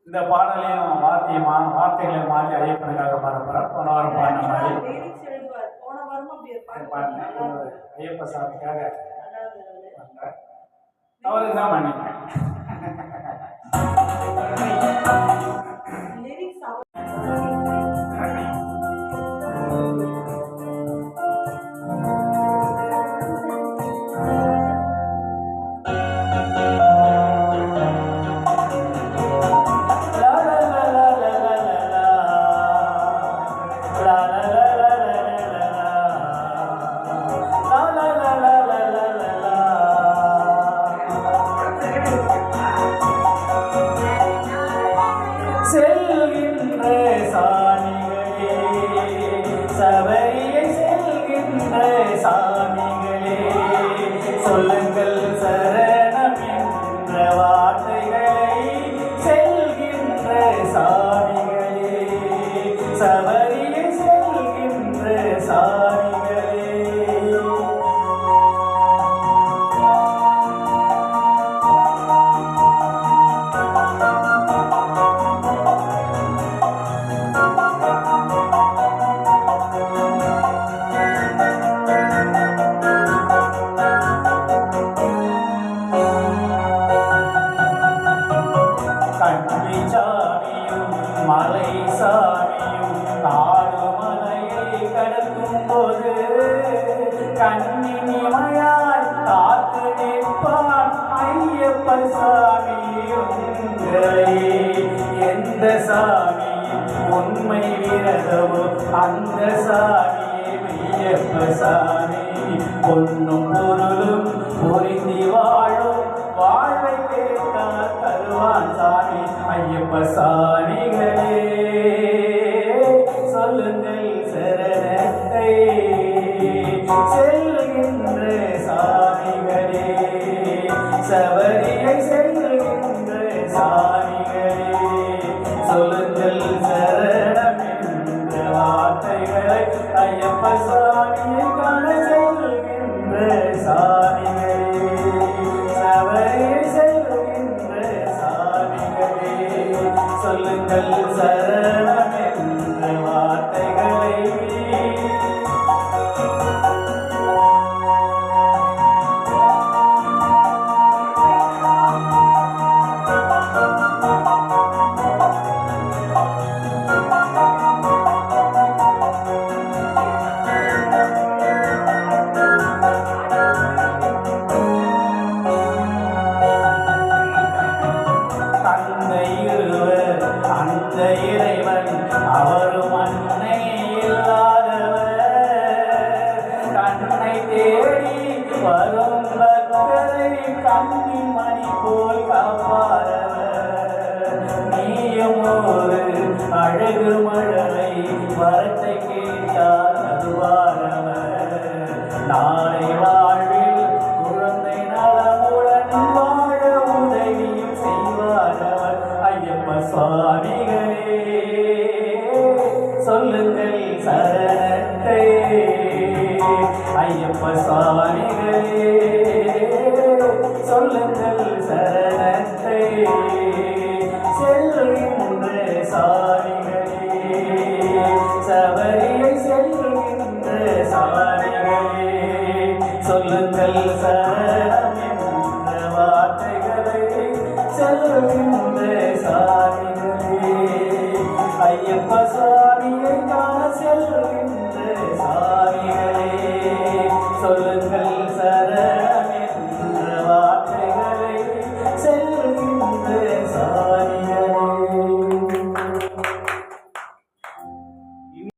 இந்த பாடலையும் வார்த்தைகளை மாற்றி ஐயப்பனுக்காக பாடப்படுறோம். போன வாரம் பாடின மாதிரி பாருங்க. ஐயப்ப சாமிக்காக அவருக்கு தான் பண்ணிட்டேன். செல்கின்ற சாமிகளே, சபரியை செல்கின்ற சாமிகளே, சொல்லுங்கள் சரணம் என்ற வார்த்தைகளை. செல்கின்ற சாமிகளே, சபரியை செல்கின்ற சாமிகளே. கண்ணி சாமியும் மலை சாமியும் காடுமலையை கடக்கும் போது கண்ணினிமையாய் காத்து நிற்பான் ஐயப்ப சாமியும். எந்த சாமியின் உண்மை விரதமோ அந்த சாமியே ஐயப்ப சாமி. பொன்னும் பொருளும் பொருந்தி வாழும் வாழ்வை கேட்டால் தருவான் சாமி ஐயப்ப சாமிகளே. சொல்லுங்கள் சரணத்தை செல்கின்ற சாமிகளே, சபரியை செல்கின்ற சாமிகளே. சொல்லுங்கள் சரணம் என்ற வார்த்தைகளை ஐயப்ப சாமியை காண செல்கின்ற சாமிகளே, சபரியை செல்கின்ற சாமிகளே. சொல்லுங்கள் சரணம் என்ற வார்த்தைகளை. அந்த இறைவன் அவரும் அன்னை இல்லாதவர். கண்ணை தேடி வரும் பக்தரை கண்ணின் மணி போல் காப்பாரவர். நீயும் ஒரு அழகு மழலை வரத்தை கேட்டால் அதுவாரவர். நாளை வாழ்வில் குழந்தை நலமுடன் வாழ உதவியும் செய்வாரவர் ஐயப்ப சுவாமிகளே. சொல்லுங்கள் சரணத்தை ஐயப்ப சுவாமிகளே. சொல்லுங்கள் சரணத்தை செல்கின்ற சாமிகளே, சபரியை செல்கின்ற சாமிகளே. சொல்லுங்கள் சரணம் என்ற வார்த்தைகளை செல்கின்ற சாமிகளே ஐயப்ப